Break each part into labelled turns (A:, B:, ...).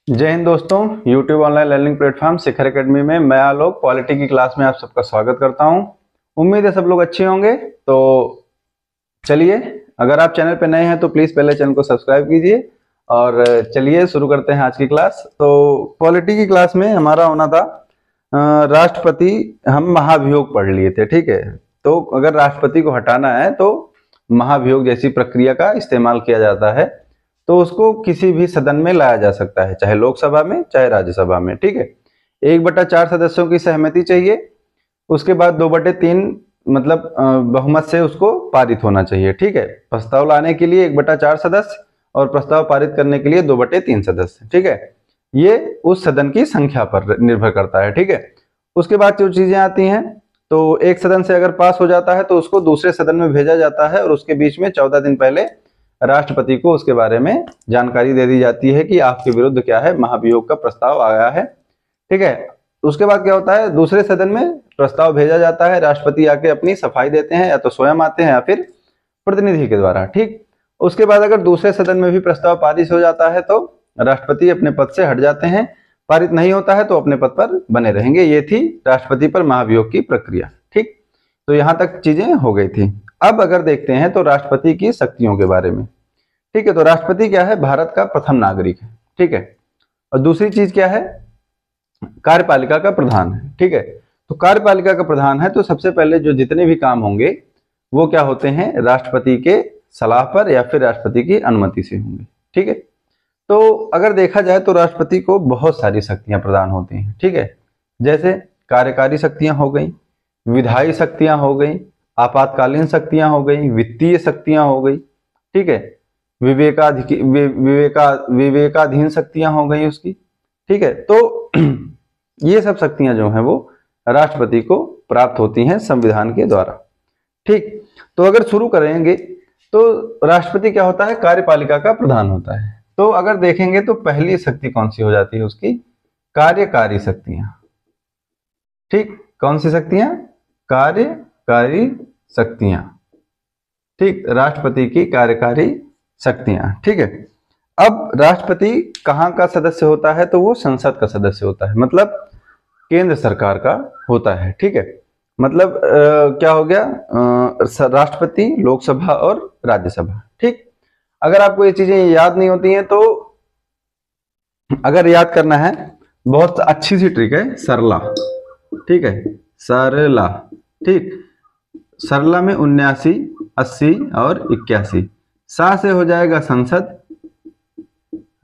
A: जय हिंद दोस्तों। YouTube online learning platform शिखर academy में मैं आलोक पॉलिटी की क्लास में आप सबका स्वागत करता हूं। उम्मीद है सब लोग अच्छे होंगे। तो चलिए, अगर आप चैनल पर नए हैं तो प्लीज़ पहले चैनल को सब्सक्राइब कीजिए और चलिए शुरू करते हैं आज की क्लास। तो पॉलिटी की क्लास में हमारा होना था राष्ट्रपति। हम महाभियोग पढ़ लिए थे, ठीक है। तो अगर राष्ट्रपति को हटाना है तो महाभियोग जैसी प्रक्रिया का इस्तेमाल किया जाता है। तो उसको किसी भी सदन में लाया जा सकता है, चाहे लोकसभा में चाहे राज्यसभा में, ठीक है। 1/4 सदस्यों की सहमति चाहिए। उसके बाद 2/3 मतलब बहुमत से उसको पारित होना चाहिए, ठीक है। प्रस्ताव लाने के लिए 1/4 सदस्य और प्रस्ताव पारित करने के लिए 2/3 सदस्य, ठीक है। ये उस सदन की संख्या पर निर्भर करता है, ठीक है। उसके बाद जो चीजें आती हैं, तो एक सदन से अगर पास हो जाता है तो उसको दूसरे सदन में भेजा जाता है और उसके बीच में 14 दिन पहले राष्ट्रपति को उसके बारे में जानकारी दे दी जाती है कि आपके विरुद्ध क्या है, महाभियोग का प्रस्ताव आया है, ठीक है। उसके बाद क्या होता है, दूसरे सदन में प्रस्ताव भेजा जाता है, राष्ट्रपति आके अपनी सफाई देते हैं, या तो स्वयं आते हैं या फिर प्रतिनिधि के द्वारा, ठीक। उसके बाद अगर दूसरे सदन में भी प्रस्ताव पारित हो जाता है तो राष्ट्रपति अपने पद से हट जाते हैं। पारित नहीं होता है तो अपने पद पर बने रहेंगे। ये थी राष्ट्रपति पर महाभियोग की प्रक्रिया, ठीक। तो यहां तक चीजें हो गई थी। अब अगर देखते हैं तो राष्ट्रपति की शक्तियों के बारे में, ठीक है। तो राष्ट्रपति क्या है, भारत का प्रथम नागरिक है, ठीक है। और दूसरी चीज क्या है, कार्यपालिका का प्रधान है, ठीक है। तो कार्यपालिका का प्रधान है तो सबसे पहले जो जितने भी काम होंगे वो क्या होते हैं, राष्ट्रपति के सलाह पर या फिर राष्ट्रपति की अनुमति से होंगे, ठीक है। तो अगर देखा जाए तो राष्ट्रपति को बहुत सारी शक्तियां प्रदान होती हैं, ठीक है। जैसे कार्यकारी शक्तियां हो गई, विधायी शक्तियां हो गई, आपातकालीन शक्तियां हो गई, वित्तीय शक्तियां हो गई, ठीक है। विवेकाधीन शक्तियां हो गई उसकी, ठीक है। तो ये सब शक्तियां जो हैं वो राष्ट्रपति को प्राप्त होती हैं संविधान के द्वारा, ठीक। तो अगर शुरू करेंगे तो राष्ट्रपति क्या होता है, कार्यपालिका का प्रधान होता है। तो अगर देखेंगे तो पहली शक्ति कौन सी हो जाती है उसकी, कार्यकारी शक्तियां, ठीक। कौन सी शक्तियां, कार्यकारी शक्तियां, ठीक। राष्ट्रपति की कार्यकारी शक्तियां, ठीक है। अब राष्ट्रपति कहाँ का सदस्य होता है, तो वो संसद का सदस्य होता है, मतलब केंद्र सरकार का होता है, ठीक है। मतलब क्या हो गया, राष्ट्रपति, लोकसभा और राज्यसभा, ठीक। अगर आपको ये चीजें याद नहीं होती हैं तो अगर याद करना है, बहुत अच्छी सी ट्रिक है, सरला, ठीक है। सरला, ठीक। सरला में 79, 80 और 81। सा से हो जाएगा संसद,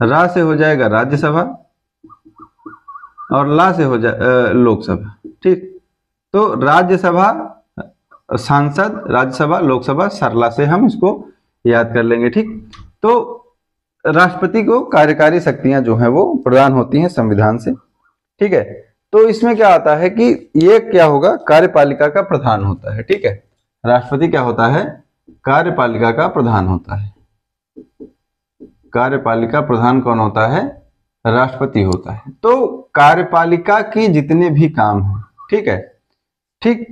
A: रा से हो जाएगा राज्यसभा और ला से हो जाए लोकसभा, ठीक। तो राज्यसभा, सांसद, राज्यसभा, लोकसभा, सरला से हम इसको याद कर लेंगे, ठीक। तो राष्ट्रपति को कार्यकारी शक्तियां जो हैं वो प्रदान होती हैं संविधान से, ठीक है। तो इसमें क्या आता है कि ये क्या होगा, कार्यपालिका का प्रधान होता है, ठीक है। राष्ट्रपति क्या होता है, कार्यपालिका का प्रधान होता है। कार्यपालिका प्रधान कौन होता है, राष्ट्रपति होता है। तो कार्यपालिका की जितने भी काम हैं, ठीक है, ठीक।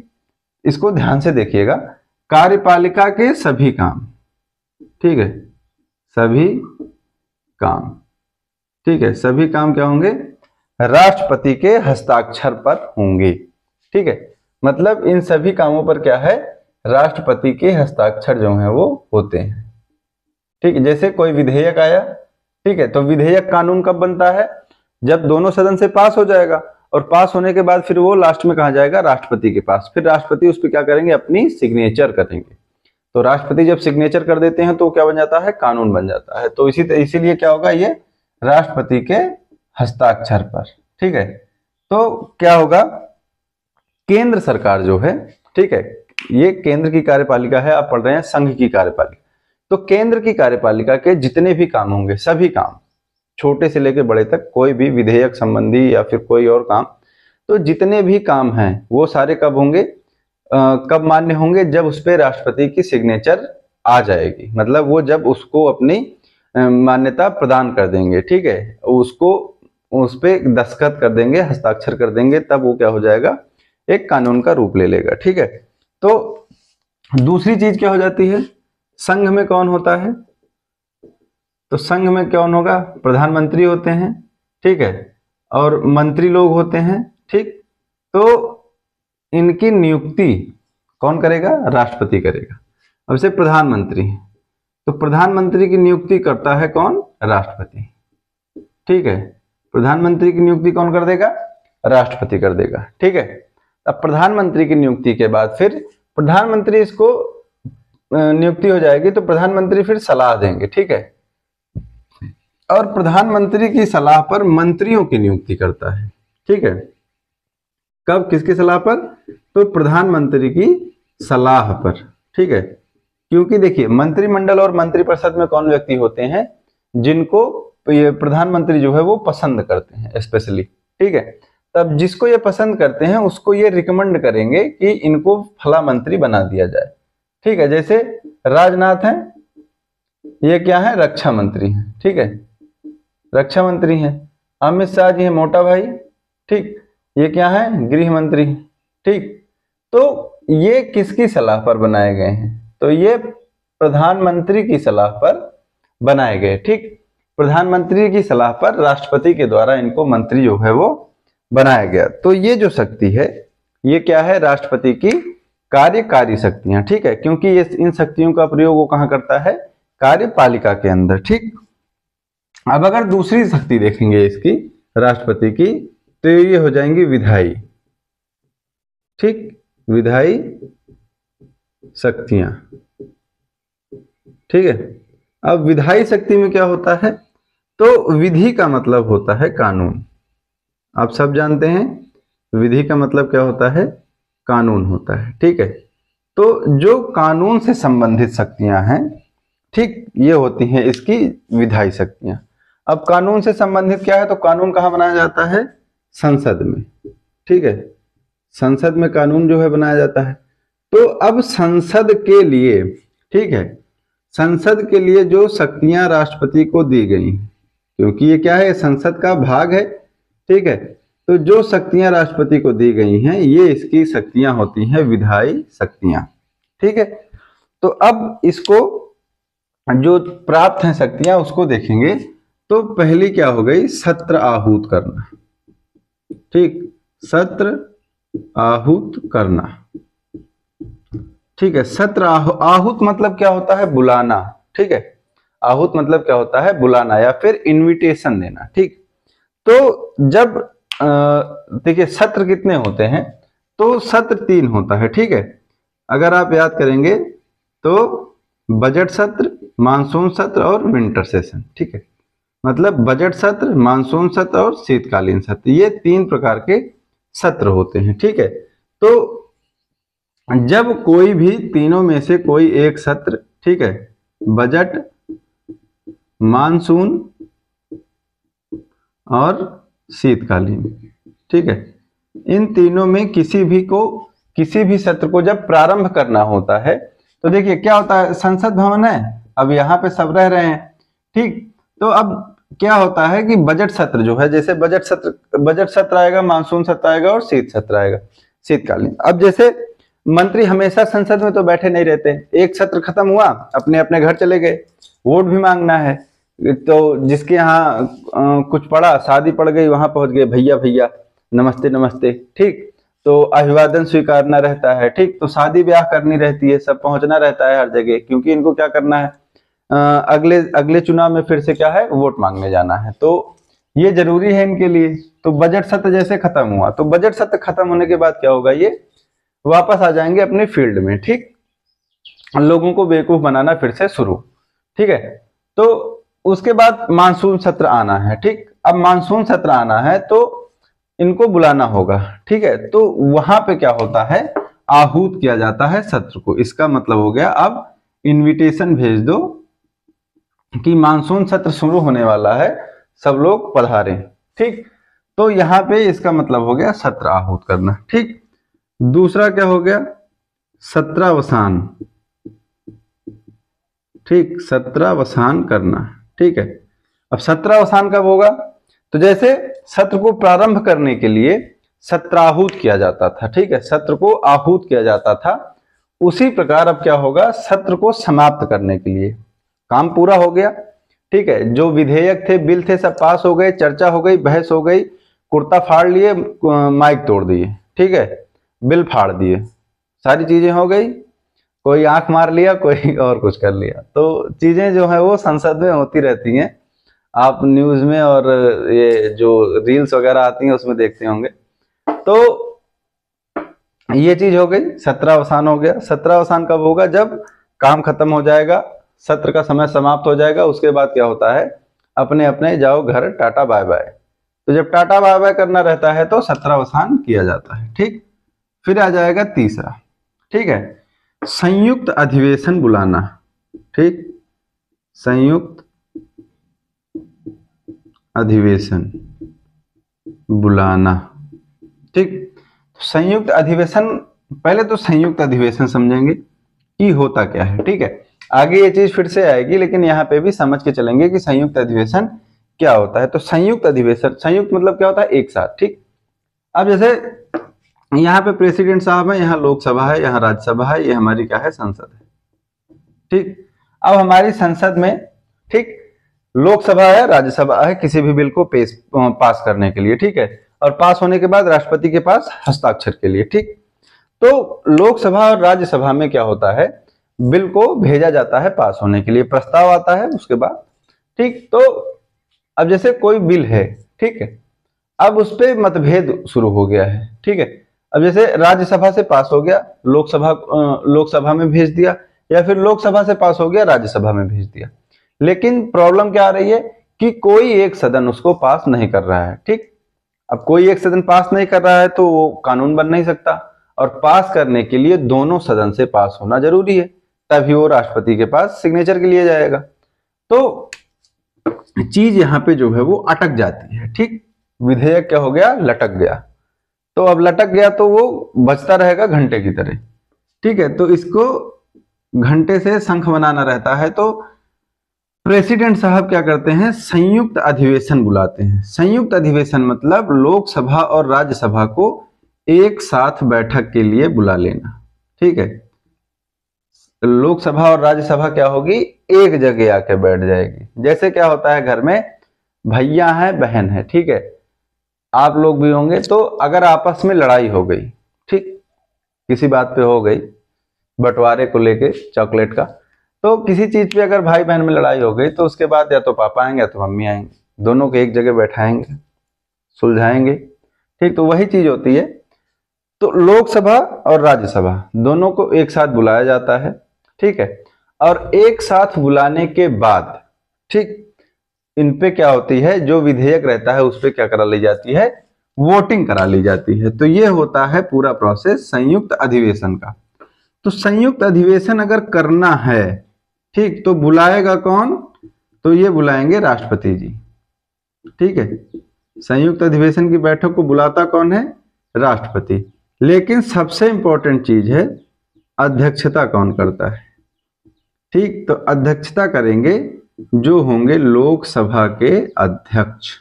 A: इसको ध्यान से देखिएगा, कार्यपालिका के सभी काम, ठीक है, सभी काम, ठीक है, सभी काम क्या होंगे, राष्ट्रपति के हस्ताक्षर पर होंगे, ठीक है। मतलब इन सभी कामों पर क्या है, राष्ट्रपति के हस्ताक्षर जो हैं वो होते हैं, ठीक है। जैसे कोई विधेयक आया, ठीक है, तो विधेयक कानून कब बनता है, जब दोनों सदन से पास हो जाएगा और पास होने के बाद फिर वो लास्ट में कहा जाएगा राष्ट्रपति के पास, फिर राष्ट्रपति उस पर क्या करेंगे, अपनी सिग्नेचर करेंगे। तो राष्ट्रपति जब सिग्नेचर कर देते हैं तो क्या बन जाता है, कानून बन जाता है। तो इसीलिए क्या होगा, ये राष्ट्रपति के हस्ताक्षर पर, ठीक है। तो क्या होगा, केंद्र सरकार जो है, ठीक है, ये केंद्र की कार्यपालिका है, आप पढ़ रहे हैं संघ की कार्यपालिका। तो केंद्र की कार्यपालिका के जितने भी काम होंगे, सभी काम, छोटे से लेकर बड़े तक, कोई भी विधेयक संबंधी या फिर कोई और काम, तो जितने भी काम हैं वो सारे कब होंगे, कब मान्य होंगे, जब उस पर राष्ट्रपति की सिग्नेचर आ जाएगी। मतलब वो जब उसको अपनी मान्यता प्रदान कर देंगे, ठीक है, उसको उस पर दस्तखत कर देंगे, हस्ताक्षर कर देंगे, तब वो क्या हो जाएगा, एक कानून का रूप ले लेगा, ठीक है। तो दूसरी चीज क्या हो जाती है, संघ में कौन होता है, तो संघ में कौन होगा, प्रधानमंत्री होते हैं, ठीक है, और मंत्री लोग होते हैं, ठीक। तो इनकी नियुक्ति कौन करेगा? राष्ट्रपति करेगा। अब से प्रधानमंत्री, तो प्रधानमंत्री की नियुक्ति करता है कौन? राष्ट्रपति, ठीक है। प्रधानमंत्री की नियुक्ति कौन कर देगा? राष्ट्रपति कर देगा, ठीक है। अब प्रधानमंत्री की नियुक्ति के बाद फिर प्रधानमंत्री इसको नियुक्ति हो जाएगी तो प्रधानमंत्री फिर सलाह देंगे, ठीक है। और प्रधानमंत्री की सलाह पर मंत्रियों की नियुक्ति करता है, ठीक है। कब? किसकी सलाह पर? तो प्रधानमंत्री की सलाह पर, ठीक है। क्योंकि देखिए मंत्रिमंडल और मंत्रिपरिषद में कौन व्यक्ति होते हैं जिनको ये प्रधानमंत्री जो है वो पसंद करते हैं स्पेशली, ठीक है। तब जिसको ये पसंद करते हैं उसको ये रिकमेंड करेंगे कि इनको फला मंत्री बना दिया जाए, ठीक है। जैसे राजनाथ हैं, ये क्या है? रक्षा मंत्री हैं, ठीक है, रक्षा मंत्री हैं। अमित शाह जी हैं मोटा भाई, ठीक, ये क्या है? गृह मंत्री, ठीक। तो ये किसकी सलाह पर बनाए गए हैं? तो ये प्रधानमंत्री की सलाह पर बनाए गए, ठीक। प्रधानमंत्री की सलाह पर राष्ट्रपति के द्वारा इनको मंत्री जो है वो बनाया गया। तो ये जो शक्ति है ये क्या है? राष्ट्रपति की कार्यकारी शक्तियां, ठीक है। क्योंकि ये इन शक्तियों का प्रयोग वो कहां करता है? कार्यपालिका के अंदर, ठीक। अब अगर दूसरी शक्ति देखेंगे इसकी राष्ट्रपति की तो ये हो जाएंगी विधायी, ठीक, विधायी शक्तियां, ठीक है। अब विधायी शक्ति में क्या होता है? तो विधि का मतलब होता है कानून, आप सब जानते हैं विधि का मतलब क्या होता है? कानून होता है, ठीक है। तो जो कानून से संबंधित शक्तियां हैं, ठीक, ये होती हैं इसकी विधायी शक्तियां। अब कानून से संबंधित क्या है? तो कानून कहाँ बनाया जाता है? संसद में, ठीक है। संसद में कानून जो है बनाया जाता है। तो अब संसद के लिए, ठीक है, संसद के लिए जो शक्तियां राष्ट्रपति को दी गई, क्योंकि ये क्या है? संसद का भाग है, ठीक है। तो जो शक्तियां राष्ट्रपति को दी गई हैं ये इसकी शक्तियां होती हैं विधायी शक्तियां, ठीक है। तो अब इसको जो प्राप्त हैं शक्तियां उसको देखेंगे। तो पहली क्या हो गई? सत्र आहूत करना, ठीक, सत्र आहूत करना, ठीक है। सत्र आहूत मतलब क्या होता है? बुलाना, ठीक है। आहूत मतलब क्या होता है? बुलाना या फिर इनविटेशन देना, ठीक। तो जब देखिए सत्र कितने होते हैं? तो सत्र 3 होता है, ठीक है। अगर आप याद करेंगे तो बजट सत्र, मानसून सत्र और विंटर सेशन, ठीक है। मतलब बजट सत्र, मानसून सत्र और शीतकालीन सत्र, ये 3 प्रकार के सत्र होते हैं, ठीक है। तो जब कोई भी तीनों में से कोई एक सत्र, ठीक है, बजट, मानसून और शीतकालीन, ठीक है, इन तीनों में किसी भी सत्र को जब प्रारंभ करना होता है तो देखिए क्या होता है? संसद भवन है, अब यहाँ पे सब रह रहे हैं, ठीक। तो अब क्या होता है कि बजट सत्र जो है, जैसे बजट सत्र आएगा, मानसून सत्र आएगा और शीत सत्र आएगा, शीतकालीन। अब जैसे मंत्री हमेशा संसद में तो बैठे नहीं रहते, एक सत्र खत्म हुआ अपने अपने घर चले गए, वोट भी मांगना है, तो जिसके यहाँ कुछ पड़ा, शादी पड़ गई, वहां पहुंच गए, भैया भैया नमस्ते नमस्ते, ठीक। तो अभिवादन स्वीकारना रहता है, ठीक। तो शादी ब्याह करनी रहती है, सब पहुंचना रहता है हर जगह, क्योंकि इनको क्या करना है? अगले चुनाव में फिर से क्या है? वोट मांगने जाना है, तो ये जरूरी है इनके लिए। तो बजट सत्र जैसे खत्म हुआ, तो बजट सत्र खत्म होने के बाद क्या होगा? ये वापस आ जाएंगे अपने फील्ड में, ठीक, लोगों को बेवकूफ बनाना फिर से शुरू, ठीक है। तो उसके बाद मानसून सत्र आना है, ठीक। अब मानसून सत्र आना है तो इनको बुलाना होगा, ठीक है। तो वहां पे क्या होता है? आहूत किया जाता है सत्र को। इसका मतलब हो गया अब इनविटेशन भेज दो कि मानसून सत्र शुरू होने वाला है, सब लोग पधारें, ठीक। तो यहाँ पे इसका मतलब हो गया सत्र आहूत करना, ठीक। दूसरा क्या हो गया? सत्रावसान, ठीक, सत्रावसान करना, ठीक है। अब सत्रावसान कब होगा? तो जैसे सत्र को प्रारंभ करने के लिए सत्राहूत किया जाता था, ठीक है, सत्र को आहूत किया जाता था, उसी प्रकार अब क्या होगा? सत्र को समाप्त करने के लिए काम पूरा हो गया, ठीक है, जो विधेयक थे, बिल थे, सब पास हो गए, चर्चा हो गई, बहस हो गई, कुर्ता फाड़ लिए, माइक तोड़ दिए, ठीक है, बिल फाड़ दिए, सारी चीजें हो गई, कोई आंख मार लिया, कोई और कुछ कर लिया। तो चीजें जो है वो संसद में होती रहती हैं, आप न्यूज में और ये जो रील्स वगैरह आती हैं उसमें देखते होंगे। तो ये चीज हो गई, सत्रावसान हो गया। सत्रावसान कब होगा? जब काम खत्म हो जाएगा, सत्र का समय समाप्त हो जाएगा, उसके बाद क्या होता है, अपने अपने जाओ घर, टाटा बाय बाय। तो जब टाटा बाय बाय करना रहता है तो सत्रावसान किया जाता है। ठीक, फिर आ जाएगा तीसरा, ठीक है, संयुक्त अधिवेशन बुलाना। ठीक, संयुक्त अधिवेशन बुलाना। ठीक, संयुक्त अधिवेशन, पहले तो संयुक्त अधिवेशन समझेंगे कि होता क्या है। ठीक है, आगे ये चीज फिर से आएगी, लेकिन यहाँ पे भी समझ के चलेंगे कि संयुक्त अधिवेशन क्या होता है। तो संयुक्त अधिवेशन, संयुक्त मतलब क्या होता है? एक साथ। ठीक, अब जैसे यहाँ पे प्रेसिडेंट साहब है, यहाँ लोकसभा है, यहाँ राज्यसभा है, ये हमारी क्या है? संसद है। ठीक, अब हमारी संसद में, ठीक, लोकसभा है, राज्यसभा है, किसी भी बिल को पास करने के लिए। ठीक है, और पास होने के बाद राष्ट्रपति के पास हस्ताक्षर के लिए। ठीक, तो लोकसभा और राज्यसभा में क्या होता है, बिल को भेजा जाता है पास होने के लिए, प्रस्ताव आता है उसके बाद। ठीक, तो अब जैसे कोई बिल है, ठीक है, अब उस पर मतभेद शुरू हो गया है। ठीक है, अब जैसे राज्यसभा से पास हो गया, लोकसभा में भेज दिया, या फिर लोकसभा से पास हो गया, राज्यसभा में भेज दिया। लेकिन प्रॉब्लम क्या आ रही है कि कोई एक सदन उसको पास नहीं कर रहा है। ठीक, अब कोई एक सदन पास नहीं कर रहा है तो वो कानून बन नहीं सकता, और पास करने के लिए दोनों सदन से पास होना जरूरी है, तभी वो राष्ट्रपति के पास सिग्नेचर के लिए जाएगा। तो चीज यहाँ पे जो है वो अटक जाती है। ठीक, विधेयक क्या हो गया? लटक गया। तो अब लटक गया तो वो बचता रहेगा घंटे की तरह। ठीक है, तो इसको घंटे से शंख बनाना रहता है। तो प्रेसिडेंट साहब क्या करते हैं? संयुक्त अधिवेशन बुलाते हैं। संयुक्त अधिवेशन मतलब लोकसभा और राज्यसभा को एक साथ बैठक के लिए बुला लेना। ठीक है, लोकसभा और राज्यसभा क्या होगी? एक जगह आके बैठ जाएगी। जैसे क्या होता है, घर में भैया है, बहन है, ठीक है, आप लोग भी होंगे, तो अगर आपस में लड़ाई हो गई, ठीक, किसी बात पे हो गई, बंटवारे को लेके चॉकलेट का, तो किसी चीज पे अगर भाई बहन में लड़ाई हो गई तो उसके बाद या तो पापा आएंगे या तो मम्मी आएंगे, दोनों को एक जगह बैठाएंगे, सुलझाएंगे। ठीक, तो वही चीज होती है। तो लोकसभा और राज्यसभा दोनों को एक साथ बुलाया जाता है। ठीक है, और एक साथ बुलाने के बाद, ठीक, इन पे क्या होती है, जो विधेयक रहता है उस पे क्या करा ली जाती है? वोटिंग करा ली जाती है। तो ये होता है पूरा प्रोसेस संयुक्त अधिवेशन का। तो संयुक्त अधिवेशन अगर करना है, ठीक, तो बुलाएगा कौन? तो ये बुलाएंगे राष्ट्रपति जी। ठीक है, संयुक्त अधिवेशन की बैठक को बुलाता कौन है? राष्ट्रपति। लेकिन सबसे इंपॉर्टेंट चीज है, अध्यक्षता कौन करता है? ठीक, तो अध्यक्षता करेंगे जो होंगे लोकसभा के अध्यक्ष।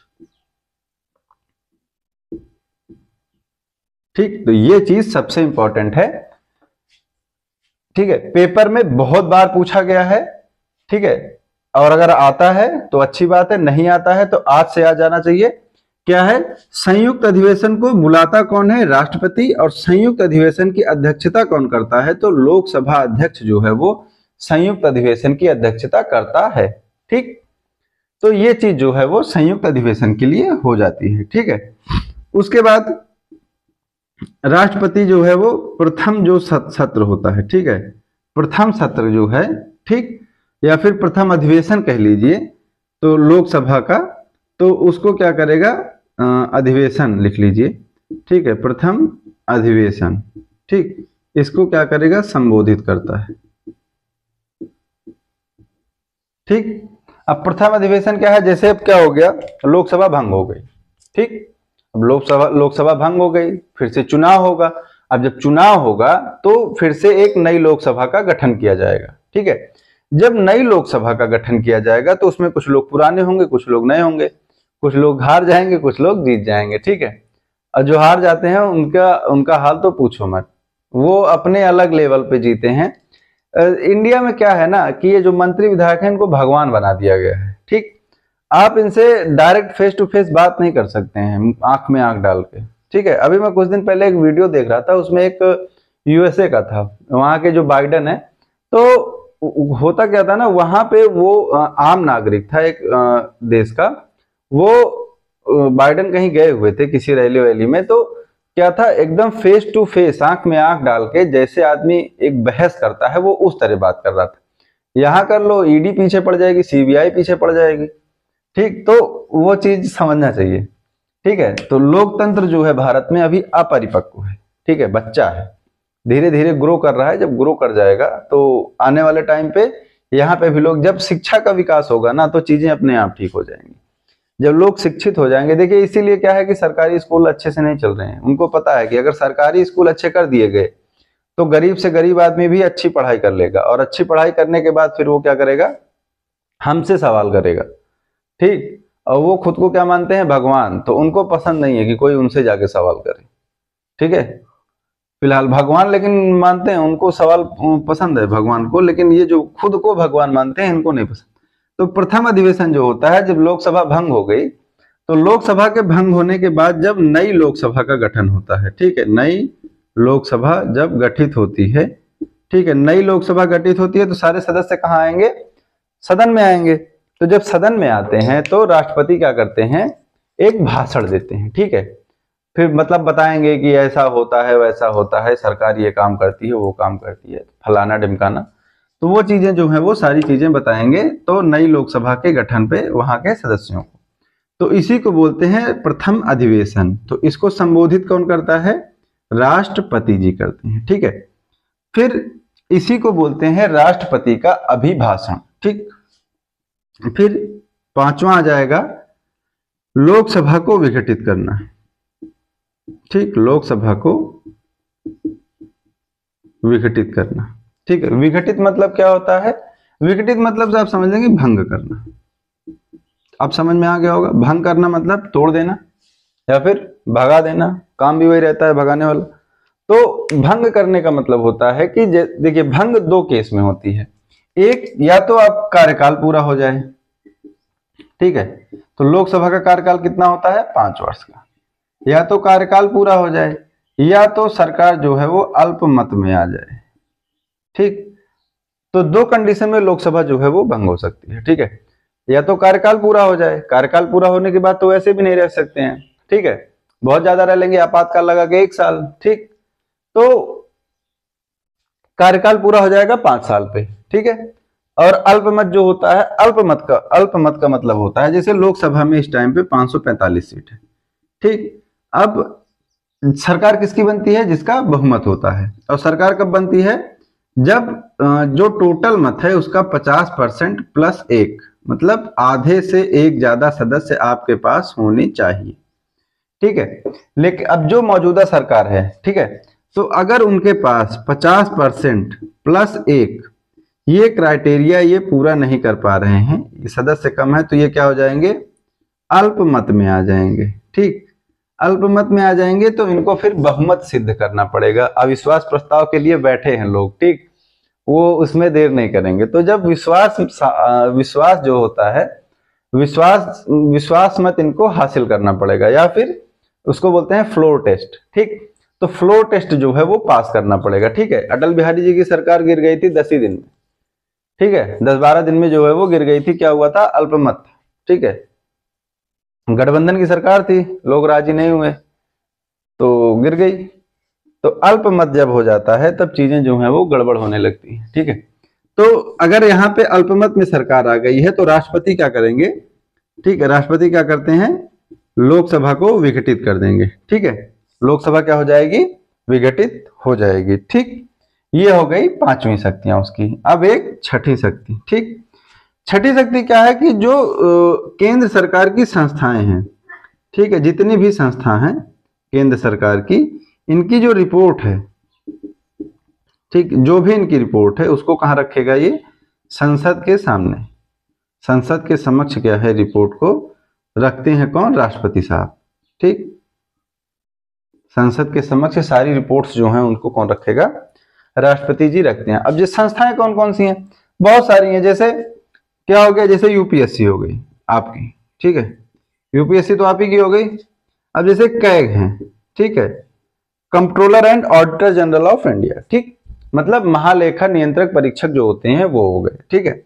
A: ठीक, तो ये चीज सबसे इंपॉर्टेंट है। ठीक है, पेपर में बहुत बार पूछा गया है। ठीक है, और अगर आता है तो अच्छी बात है, नहीं आता है तो आज से आ जाना चाहिए। क्या है? संयुक्त अधिवेशन को बुलाता कौन है? राष्ट्रपति। और संयुक्त अधिवेशन की अध्यक्षता कौन करता है? तो लोकसभा अध्यक्ष जो है वो संयुक्त अधिवेशन की अध्यक्षता करता है। ठीक, तो ये चीज जो है वो संयुक्त अधिवेशन के लिए हो जाती है। ठीक है, उसके बाद राष्ट्रपति जो है वो प्रथम जो सत्र होता है, ठीक है, प्रथम सत्र जो है, ठीक, या फिर प्रथम अधिवेशन कह लीजिए, तो लोकसभा का, तो उसको क्या करेगा? अधिवेशन लिख लीजिए। ठीक है, प्रथम अधिवेशन, ठीक, इसको क्या करेगा? संबोधित करता है। ठीक, अब प्रथम अधिवेशन क्या है? जैसे अब क्या हो गया, लोकसभा भंग हो गई। ठीक, अब लोकसभा भंग हो गई, फिर से चुनाव होगा। अब जब चुनाव होगा तो फिर से एक नई लोकसभा का गठन किया जाएगा। ठीक है, जब नई लोकसभा का गठन किया जाएगा तो उसमें कुछ लोग पुराने होंगे, कुछ लोग नए होंगे, कुछ लोग हार जाएंगे, कुछ लोग जीत जाएंगे। ठीक है, और जो हार जाते हैं उनका हाल तो पूछो मत, वो अपने अलग लेवल पे जीते हैं। इंडिया में क्या है ना कि ये जो मंत्री विधायक हैं इनको भगवान बना दिया गया है। ठीक, आप इनसे डायरेक्ट फेस टू फेस बात नहीं कर सकते हैं आंख में आंख डाल के, ठीक है। अभी मैं कुछ दिन पहले एक वीडियो देख रहा था, उसमें एक यूएसए का था, वहां के जो बाइडेन है, तो होता क्या था ना, वहां पे वो आम नागरिक था एक देश का, वो बाइडेन कहीं गए हुए थे किसी रैली वैली में, तो क्या था, एकदम फेस टू फेस आंख में आंख डाल के जैसे आदमी एक बहस करता है वो उस तरह बात कर रहा था। यहाँ कर लो ईडी पीछे पड़ जाएगी, सीबीआई पीछे पड़ जाएगी, ठीक। तो वो चीज समझना चाहिए, ठीक है। तो लोकतंत्र जो है भारत में अभी अपरिपक्व है, ठीक है, बच्चा है, धीरे धीरे ग्रो कर रहा है। जब ग्रो कर जाएगा तो आने वाले टाइम पे यहाँ पे भी लोग, जब शिक्षा का विकास होगा ना तो चीजें अपने आप ठीक हो जाएंगी, जब लोग शिक्षित हो जाएंगे। देखिए इसीलिए क्या है कि सरकारी स्कूल अच्छे से नहीं चल रहे हैं, उनको पता है कि अगर सरकारी स्कूल अच्छे कर दिए गए तो गरीब से गरीब आदमी भी अच्छी पढ़ाई कर लेगा, और अच्छी पढ़ाई करने के बाद फिर वो क्या करेगा, हमसे सवाल करेगा, ठीक। और वो खुद को क्या मानते हैं, भगवान, तो उनको पसंद नहीं है कि कोई उनसे जाके सवाल करे, ठीक है। फिलहाल भगवान लेकिन मानते हैं, उनको सवाल पसंद है भगवान को, लेकिन ये जो खुद को भगवान मानते हैं इनको नहीं पसंद। तो प्रथम अधिवेशन जो होता है, जब लोकसभा भंग हो गई, तो लोकसभा के भंग होने के बाद जब नई लोकसभा का गठन होता है, ठीक है, नई लोकसभा जब गठित होती है, ठीक है, नई लोकसभा गठित होती है तो सारे सदस्य कहाँ आएंगे, सदन में आएंगे। तो जब सदन में आते हैं तो राष्ट्रपति क्या करते हैं, एक भाषण देते हैं, ठीक है। फिर मतलब बताएंगे कि ऐसा होता है वैसा होता है, सरकार ये काम करती है वो काम करती है, फलाना ढिमकाना, तो वो चीजें जो है वो सारी चीजें बताएंगे तो नई लोकसभा के गठन पे वहां के सदस्यों को। तो इसी को बोलते हैं प्रथम अधिवेशन। तो इसको संबोधित कौन करता है, राष्ट्रपति जी करते हैं, ठीक है। फिर इसी को बोलते हैं राष्ट्रपति का अभिभाषण, ठीक। फिर पांचवा आ जाएगा लोकसभा को विघटित करना, ठीक, लोकसभा को विघटित करना, ठीक है। विघटित मतलब क्या होता है, विघटित मतलब आप समझ लेंगे भंग करना, अब समझ में आ गया होगा। भंग करना मतलब तोड़ देना या फिर भगा देना, काम भी वही रहता है, भगाने वाला। तो भंग करने का मतलब होता है कि देखिए भंग दो केस में होती है, एक या तो आप कार्यकाल पूरा हो जाए, ठीक है, तो लोकसभा का कार्यकाल कितना होता है, 5 वर्ष का, या तो कार्यकाल पूरा हो जाए, या तो सरकार जो है वो अल्पमत में आ जाए, ठीक। तो दो कंडीशन में लोकसभा जो है वो भंग हो सकती है, ठीक है। या तो कार्यकाल पूरा हो जाए, कार्यकाल पूरा होने के बाद तो वैसे भी नहीं रह सकते हैं, ठीक है, बहुत ज्यादा रह लेंगे, आपातकाल लगा के 1 साल, ठीक। तो कार्यकाल पूरा हो जाएगा 5 साल पे, ठीक है। और अल्पमत जो होता है, अल्पमत का मतलब होता है, जैसे लोकसभा में इस टाइम पे 545 सीट है, ठीक। अब सरकार किसकी बनती है, जिसका बहुमत होता है। और सरकार कब बनती है, जब जो टोटल मत है उसका 50% प्लस 1, मतलब आधे से एक ज्यादा सदस्य आपके पास होने चाहिए, ठीक है। लेकिन अब जो मौजूदा सरकार है, ठीक है, तो अगर उनके पास 50% प्लस 1 ये क्राइटेरिया ये पूरा नहीं कर पा रहे हैं, ये सदस्य कम है, तो ये क्या हो जाएंगे, अल्पमत में आ जाएंगे, ठीक। अल्पमत में आ जाएंगे तो इनको फिर बहुमत सिद्ध करना पड़ेगा। अविश्वास प्रस्ताव के लिए बैठे हैं लोग, ठीक, वो उसमें देर नहीं करेंगे। तो जब विश्वास जो होता है, विश्वास मत इनको हासिल करना पड़ेगा, या फिर उसको बोलते हैं फ्लोर टेस्ट, ठीक। तो फ्लोर टेस्ट जो है वो पास करना पड़ेगा, ठीक है। अटल बिहारी जी की सरकार गिर गई थी 10 ही दिन में, ठीक है, 10-12 दिन में जो है वो गिर गई थी। क्या हुआ था, अल्पमत, ठीक है। गठबंधन की सरकार थी, लोग राजी नहीं हुए तो गिर गई। तो अल्पमत जब हो जाता है तब चीजें जो है वो गड़बड़ होने लगती है, ठीक है। तो अगर यहाँ पे अल्पमत में सरकार आ गई है तो राष्ट्रपति क्या करेंगे, ठीक है, राष्ट्रपति क्या करते हैं, लोकसभा को विघटित कर देंगे, ठीक है। लोकसभा क्या हो जाएगी, विघटित हो जाएगी, ठीक। ये हो गई 5वीं शक्तियां उसकी। अब एक छठी शक्ति, ठीक। छठी शक्ति क्या है कि जो केंद्र सरकार की संस्थाएं हैं, ठीक है, जितनी भी संस्था हैं केंद्र सरकार की, इनकी जो रिपोर्ट है, ठीक, जो भी इनकी रिपोर्ट है उसको कहाँ रखेगा, ये संसद के सामने, संसद के समक्ष क्या है, रिपोर्ट को रखते हैं कौन, राष्ट्रपति साहब, ठीक। संसद के समक्ष सारी रिपोर्ट्स जो हैं उनको कौन रखेगा, राष्ट्रपति जी रखते हैं। अब ये संस्थाएं कौन कौन सी हैं, बहुत सारी हैं, जैसे क्या हो गया, जैसे यूपीएससी हो गई आपकी, ठीक है, यूपीएससी तो आप ही की हो गई। अब जैसे कैग है, ठीक है, controller and auditor general of India, ठीक, मतलब महालेखा नियंत्रक परीक्षक जो होते हैं वो हो गए, ठीक है।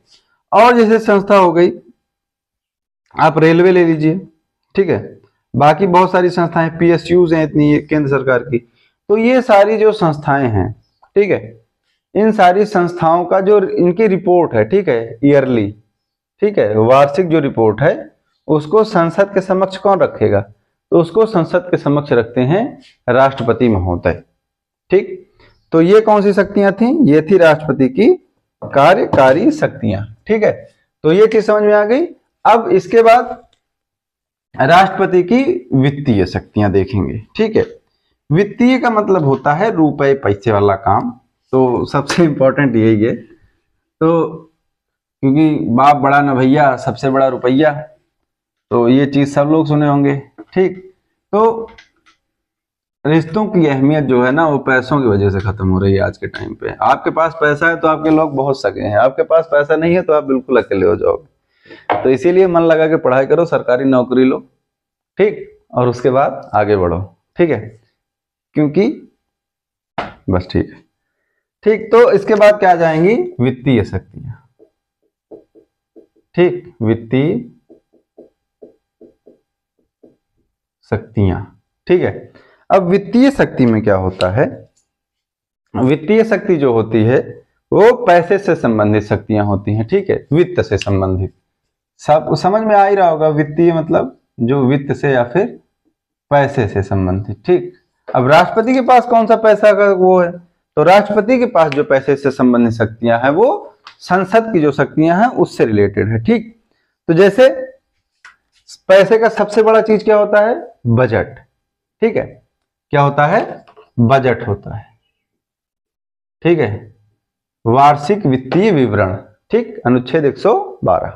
A: और जैसे संस्था हो गई, आप रेलवे ले लीजिए, ठीक है, बाकी बहुत सारी संस्थाएं, पीएसयूज हैं इतनी केंद्र सरकार की। तो ये सारी जो संस्थाएं हैं, ठीक है, इन सारी संस्थाओं का जो इनकी रिपोर्ट है, ठीक है, ईयरली, ठीक है, वार्षिक जो रिपोर्ट है उसको संसद के समक्ष कौन रखेगा? तो उसको संसद के समक्ष रखते हैं राष्ट्रपति महोदय, ठीक। तो ये कौन सी शक्तियां थी? ये थी राष्ट्रपति की कार्यकारी शक्तियां, ठीक है। तो ये चीज समझ में आ गई। अब इसके बाद राष्ट्रपति की वित्तीय शक्तियां देखेंगे, ठीक है। वित्तीय का मतलब होता है रुपए पैसे वाला काम, तो सबसे इंपॉर्टेंट यही है। तो क्योंकि बाप बड़ा न भैया, सबसे बड़ा रुपया, तो ये चीज सब लोग सुने होंगे, ठीक। तो रिश्तों की अहमियत जो है ना वो पैसों की वजह से खत्म हो रही है आज के टाइम पे। आपके पास पैसा है तो आपके लोग बहुत सगे हैं, आपके पास पैसा नहीं है तो आप बिल्कुल अकेले हो जाओगे। तो इसीलिए मन लगा के पढ़ाई करो, सरकारी नौकरी लो, ठीक, और उसके बाद आगे बढ़ो, ठीक है, क्योंकि बस ठीक है, ठीक। तो इसके बाद क्या आ जाएंगी? वित्तीय शक्तियां, ठीक, वित्तीय शक्तियां, ठीक है। अब वित्तीय शक्ति में क्या होता है? वित्तीय शक्ति जो होती है वो पैसे से संबंधित शक्तियां होती हैं, ठीक है, वित्त से संबंधित। सब समझ में आ ही रहा होगा, वित्तीय मतलब जो वित्त से या फिर पैसे से संबंधित, ठीक। अब राष्ट्रपति के पास कौन सा पैसा का वो है? तो राष्ट्रपति के पास जो पैसे से संबंधित शक्तियां हैं वो संसद की जो शक्तियां हैं उससे रिलेटेड है, ठीक। तो जैसे पैसे का सबसे बड़ा चीज क्या होता है? बजट, ठीक है, क्या होता है? बजट होता है, ठीक है, वार्षिक वित्तीय विवरण, ठीक, अनुच्छेद 112,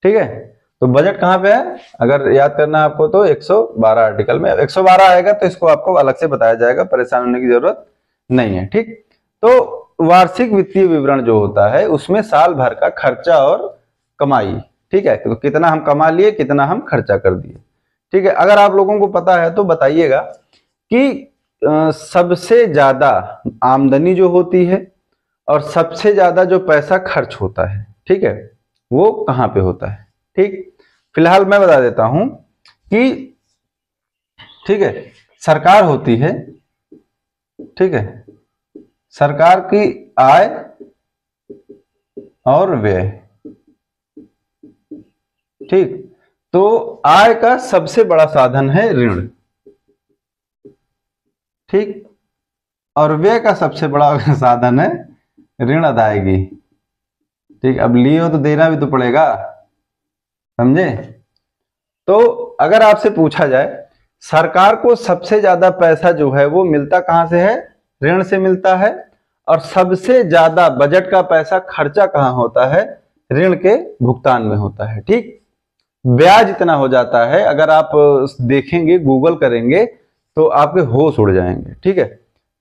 A: ठीक है। तो बजट कहां पे है? अगर याद करना है आपको तो 112 आर्टिकल में 112 आएगा, तो इसको आपको अलग से बताया जाएगा, परेशान होने की जरूरत नहीं है, ठीक। तो वार्षिक वित्तीय विवरण जो होता है उसमें साल भर का खर्चा और कमाई, ठीक है, तो कितना हम कमा लिए, कितना हम खर्चा कर दिए, ठीक है। अगर आप लोगों को पता है तो बताइएगा कि सबसे ज्यादा आमदनी जो होती है और सबसे ज्यादा जो पैसा खर्च होता है, ठीक है, वो कहां पे होता है, ठीक। फिलहाल मैं बता देता हूं कि, ठीक है, सरकार होती है, ठीक है, सरकार की आय और व्यय, ठीक। तो आय का सबसे बड़ा साधन है ऋण, ठीक, और व्यय का सबसे बड़ा साधन है ऋण अदायगी, ठीक। अब लिए हो तो देना भी तो पड़ेगा, समझे। तो अगर आपसे पूछा जाए सरकार को सबसे ज्यादा पैसा जो है वो मिलता कहां से है? ऋण से मिलता है। और सबसे ज्यादा बजट का पैसा खर्चा कहां होता है? ऋण के भुगतान में होता है, ठीक। ब्याज इतना हो जाता है, अगर आप देखेंगे, गूगल करेंगे तो आपके होश उड़ जाएंगे, ठीक है।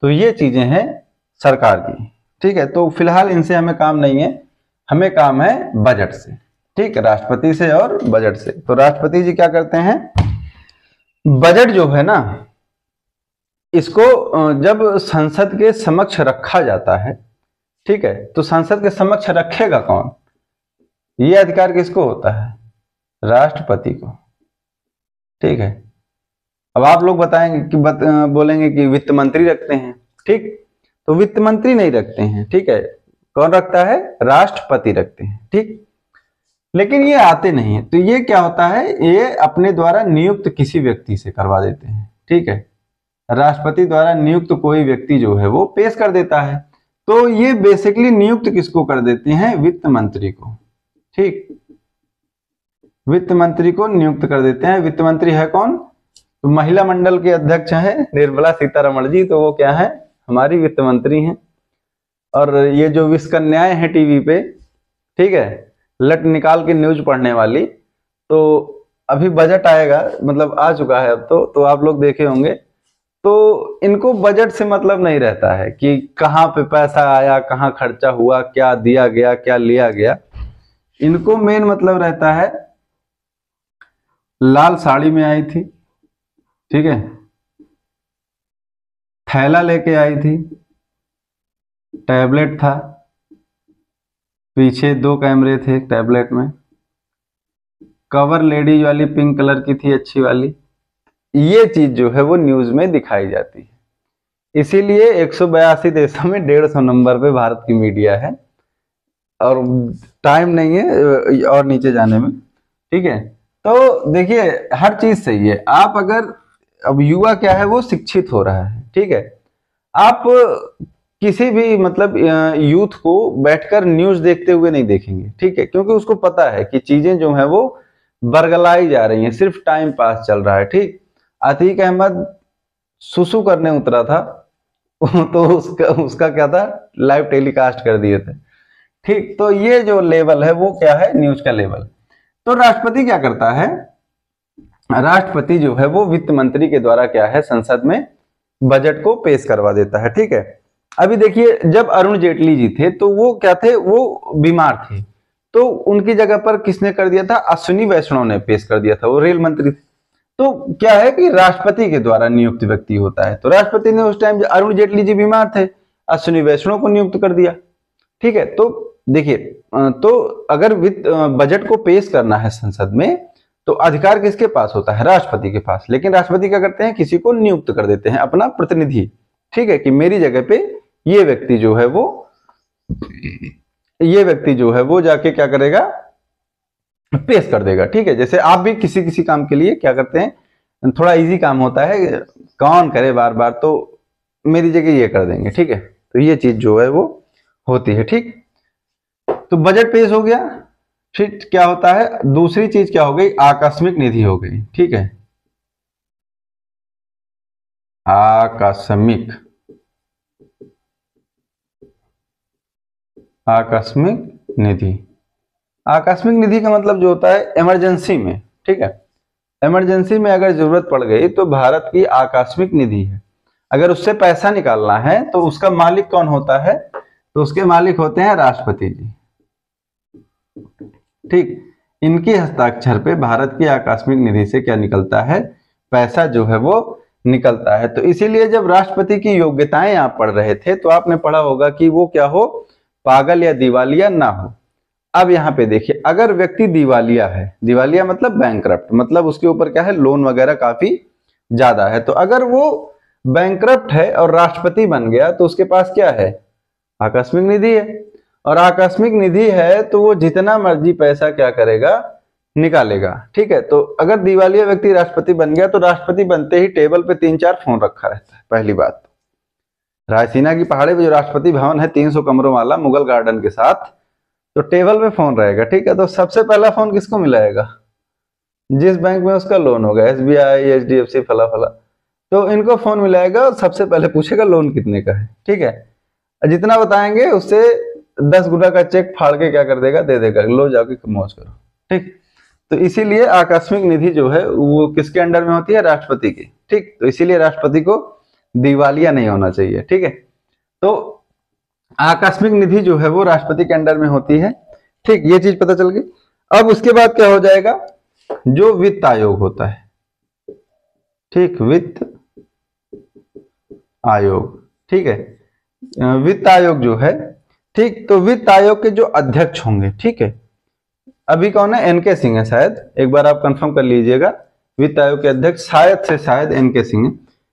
A: तो ये चीजें हैं सरकार की, ठीक है। तो फिलहाल इनसे हमें काम नहीं है, हमें काम है बजट से, ठीक, राष्ट्रपति से और बजट से। तो राष्ट्रपति जी क्या करते हैं? बजट जो है ना, इसको जब संसद के समक्ष रखा जाता है, ठीक है, तो संसद के समक्ष रखेगा कौन? ये अधिकार किसको होता है? राष्ट्रपति को, ठीक है। अब आप लोग बताएंगे कि बोलेंगे कि वित्त मंत्री रखते हैं, ठीक, तो वित्त मंत्री नहीं रखते हैं, ठीक है, कौन रखता है? राष्ट्रपति रखते हैं, ठीक। लेकिन ये आते नहीं है, तो ये क्या होता है? ये अपने द्वारा नियुक्त किसी व्यक्ति से करवा देते हैं, ठीक है, राष्ट्रपति द्वारा नियुक्त कोई व्यक्ति जो है वो पेश कर देता है। तो ये बेसिकली नियुक्त किसको कर देते हैं? वित्त मंत्री को, ठीक, वित्त मंत्री को नियुक्त कर देते हैं। वित्त मंत्री है कौन? तो महिला मंडल के अध्यक्ष हैं निर्मला सीतारमण जी, तो वो क्या है? हमारी वित्त मंत्री हैं। और ये जो विश्व कन्याएं हैं टीवी पे, ठीक है, लट निकाल के न्यूज पढ़ने वाली, तो अभी बजट आएगा, मतलब आ चुका है अब तो आप लोग देखे होंगे। तो इनको बजट से मतलब नहीं रहता है कि कहाँ पे पैसा आया, कहाँ खर्चा हुआ, क्या दिया गया, क्या लिया गया। इनको मेन मतलब रहता है लाल साड़ी में आई थी, ठीक है, थैला लेके आई थी, टैबलेट था, पीछे 2 कैमरे थे टैबलेट में, कवर लेडीज वाली पिंक कलर की थी अच्छी वाली। ये चीज जो है वो न्यूज में दिखाई जाती है। इसीलिए 182 देशों में 150 नंबर पे भारत की मीडिया है, और टाइम नहीं है और नीचे जाने में, ठीक है। तो देखिए हर चीज सही है। आप अगर, अब युवा क्या है वो शिक्षित हो रहा है, ठीक है, आप किसी भी मतलब यूथ को बैठकर न्यूज देखते हुए नहीं देखेंगे, ठीक है, क्योंकि उसको पता है कि चीजें जो है वो बरगलाई जा रही हैं, सिर्फ टाइम पास चल रहा है, ठीक। अतीक अहमद सुसु करने उतरा था तो उसका क्या था, लाइव टेलीकास्ट कर दिए थे, ठीक। तो ये जो लेवल है वो क्या है, न्यूज का लेवल। तो राष्ट्रपति क्या करता है, राष्ट्रपति जो है वो वित्त मंत्री के द्वारा क्या है, संसद में बजट को पेश करवा देता है, ठीक है। अभी देखिए जब अरुण जेटली जी थे तो वो क्या थे, वो बीमार थे, तो उनकी जगह पर किसने कर दिया था, अश्विनी वैष्णव ने पेश कर दिया था, वो रेल मंत्री थे। तो क्या है कि राष्ट्रपति के द्वारा नियुक्त व्यक्ति होता है, तो राष्ट्रपति ने उस टाइम अरुण जेटली जी बीमार थे, अश्विनी वैष्णव को नियुक्त कर दिया, ठीक है। तो देखिए तो अगर वित्त बजट को पेश करना है संसद में तो अधिकार किसके पास होता है, राष्ट्रपति के पास। लेकिन राष्ट्रपति क्या करते हैं, किसी को नियुक्त कर देते हैं अपना प्रतिनिधि, ठीक है, कि मेरी जगह पे ये व्यक्ति जो है वो, ये व्यक्ति जो है वो जाके क्या करेगा, पेश कर देगा, ठीक है। जैसे आप भी किसी किसी काम के लिए क्या करते हैं, थोड़ा इजी काम होता है, कौन करे बार बार, तो मेरी जगह ये कर देंगे, ठीक है। तो ये चीज जो है वो होती है, ठीक। तो बजट पेश हो गया, फिर क्या होता है, दूसरी चीज क्या हो गई, आकस्मिक निधि हो गई, ठीक है, आकस्मिक, आकस्मिक निधि। आकस्मिक निधि का मतलब जो होता है इमरजेंसी में, ठीक है, इमरजेंसी में अगर जरूरत पड़ गई तो भारत की आकस्मिक निधि है, अगर उससे पैसा निकालना है तो उसका मालिक कौन होता है, तो उसके मालिक होते हैं राष्ट्रपति जी, ठीक। इनके हस्ताक्षर पे भारत की आकस्मिक निधि से क्या निकलता है, पैसा जो है वो निकलता है। तो इसीलिए जब राष्ट्रपति की योग्यताएं आप पढ़ रहे थे तो आपने पढ़ा होगा कि वो क्या हो, पागल या दिवालिया ना हो। अब यहाँ पे देखिए, अगर व्यक्ति दिवालिया है, दिवालिया मतलब बैंकरप्ट, मतलब उसके ऊपर क्या है, लोन वगैरह काफी ज्यादा है, तो अगर वो बैंकरप्ट है और राष्ट्रपति बन गया तो उसके पास क्या है, आकस्मिक निधि है, और आकस्मिक निधि है तो वो जितना मर्जी पैसा क्या करेगा, निकालेगा, ठीक है। तो अगर दिवालिया व्यक्ति राष्ट्रपति बन गया तो राष्ट्रपति बनते ही टेबल पे 3-4 फोन रखा रहता है, पहली बात। रायसीना की पहाड़ी पे जो राष्ट्रपति भवन है 300 कमरों वाला मुगल गार्डन के साथ, तो टेबल पे फोन रहेगा, ठीक है। तो सबसे पहला फोन किसको मिलाएगा, जिस बैंक में उसका लोन होगा, SBI, HDFC, फला फला, तो इनको फोन मिलाएगा और सबसे पहले पूछेगा लोन कितने का है, ठीक है। जितना बताएंगे उससे 10 गुना का चेक फाड़ के क्या कर देगा, दे देगा, लो जाके मौज करो, ठीक। तो इसीलिए आकस्मिक निधि जो है वो किसके अंडर में होती है, राष्ट्रपति की, ठीक। तो इसीलिए राष्ट्रपति को दिवालिया नहीं होना चाहिए, ठीक है। तो आकस्मिक निधि जो है वो राष्ट्रपति के अंडर में होती है, ठीक, ये चीज पता चल गई। अब उसके बाद क्या हो जाएगा, जो वित्त आयोग होता है, ठीक, वित्त आयोग, ठीक है, वित्त आयोग जो है, ठीक। तो वित्त आयोग के जो अध्यक्ष होंगे, ठीक है, अभी कौन है, NK सिंह है शायद, एक बार आप कंफर्म कर लीजिएगा, वित्त आयोग के अध्यक्ष शायद से शायद NK सिंह है,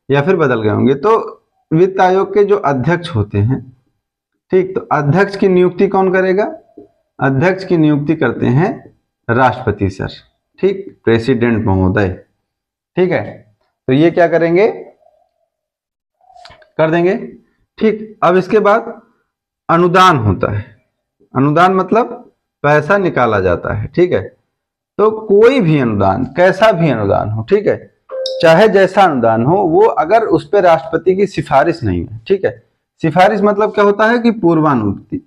A: या फिर बदल गए होंगे। तो वित्त आयोग के जो अध्यक्ष होते हैं, ठीक, तो अध्यक्ष की नियुक्ति कौन करेगा, अध्यक्ष की नियुक्ति करते हैं राष्ट्रपति सर, ठीक, प्रेसिडेंट महोदय, ठीक है। तो ये क्या करेंगे, कर देंगे, ठीक। अब इसके बाद अनुदान होता है, अनुदान मतलब पैसा निकाला जाता है, ठीक है। तो कोई भी अनुदान, कैसा भी अनुदान हो, ठीक है, चाहे जैसा अनुदान हो, वो अगर उस पर राष्ट्रपति की सिफारिश नहीं है, ठीक है, सिफारिश मतलब क्या होता है कि पूर्वानुमति,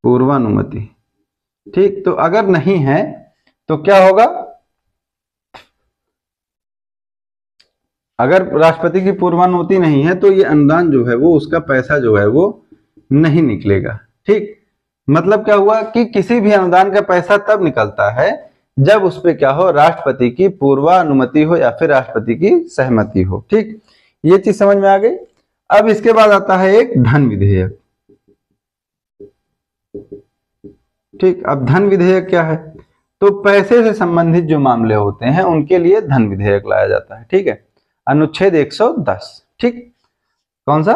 A: पूर्वानुमति, ठीक। तो अगर नहीं है तो क्या होगा, अगर राष्ट्रपति की पूर्वानुमति नहीं है तो ये अनुदान जो है वो, उसका पैसा जो है वो नहीं निकलेगा, ठीक। मतलब क्या हुआ कि किसी भी अनुदान का पैसा तब निकलता है जब उस पे क्या हो, राष्ट्रपति की पूर्वानुमति हो या फिर राष्ट्रपति की सहमति हो। ठीक, ये चीज समझ में आ गई। अब इसके बाद आता है एक धन विधेयक। ठीक, अब धन विधेयक क्या है, तो पैसे से संबंधित जो मामले होते हैं उनके लिए धन विधेयक लाया जाता है। ठीक है, अनुच्छेद 110। ठीक, कौन सा,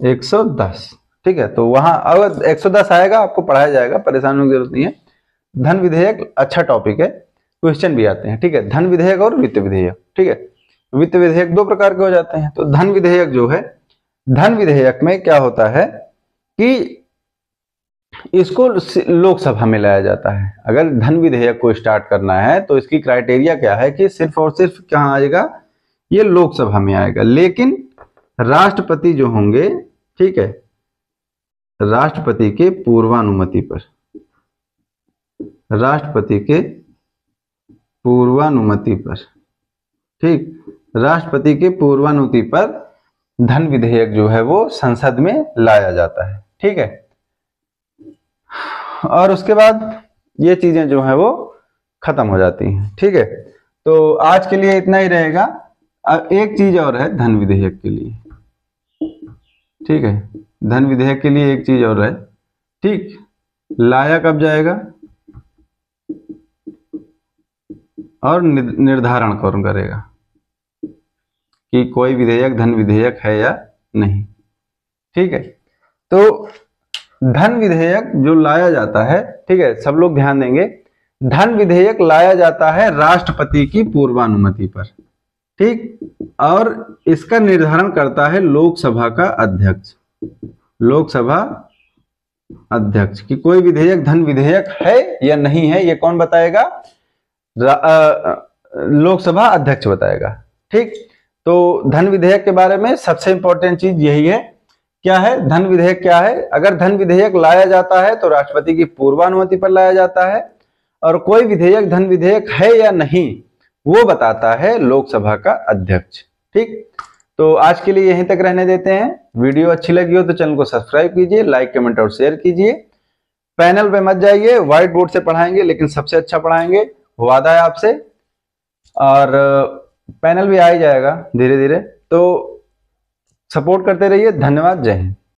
A: 110। ठीक है, तो वहां अगर 110 आएगा आपको पढ़ाया जाएगा, परेशान होने की जरूरत नहीं है। धन विधेयक अच्छा टॉपिक है, क्वेश्चन भी आते हैं। ठीक है, धन विधेयक और वित्त विधेयक। ठीक है, वित्त विधेयक दो प्रकार के हो जाते हैं। तो धन विधेयक जो है, धन विधेयक में क्या होता है कि इसको लोकसभा में लाया जाता है। अगर धन विधेयक को स्टार्ट करना है तो इसकी क्राइटेरिया क्या है कि सिर्फ और सिर्फ कहां आएगा, ये लोकसभा में आएगा। लेकिन राष्ट्रपति जो होंगे, ठीक है, राष्ट्रपति के पूर्वानुमति पर, राष्ट्रपति के पूर्वानुमति पर, ठीक, राष्ट्रपति के पूर्वानुमति पर धन विधेयक जो है वो संसद में लाया जाता है। ठीक है, और उसके बाद ये चीजें जो है वो खत्म हो जाती हैं। ठीक है, तो आज के लिए इतना ही रहेगा। अब एक चीज और है धन विधेयक के लिए। ठीक है, धन विधेयक के लिए एक चीज और है। ठीक, लाया कब जाएगा और निर्धारण कौन करेगा कि कोई विधेयक धन विधेयक है या नहीं। ठीक है, तो धन विधेयक जो लाया जाता है, ठीक है, सब लोग ध्यान देंगे, धन विधेयक लाया जाता है राष्ट्रपति की पूर्वानुमति पर। ठीक, और इसका निर्धारण करता है लोकसभा का अध्यक्ष, लोकसभा अध्यक्ष, कि कोई विधेयक धन विधेयक है या नहीं है, ये कौन बताएगा, लोकसभा अध्यक्ष बताएगा। ठीक, तो धन विधेयक के बारे में सबसे इंपॉर्टेंट चीज यही है। क्या है धन विधेयक, क्या है, अगर धन विधेयक लाया जाता है तो राष्ट्रपति की पूर्वानुमति पर लाया जाता है, और कोई विधेयक धन विधेयक है या नहीं वो बताता है लोकसभा का अध्यक्ष। ठीक, तो आज के लिए यहीं तक रहने देते हैं। वीडियो अच्छी लगी हो तो चैनल को सब्सक्राइब कीजिए, लाइक कमेंट और शेयर कीजिए। पैनल पे मत जाइए, व्हाइट बोर्ड से पढ़ाएंगे लेकिन सबसे अच्छा पढ़ाएंगे, वादा है आपसे। और पैनल भी आ ही जाएगा धीरे धीरे, तो सपोर्ट करते रहिए। धन्यवाद, जय हिंद।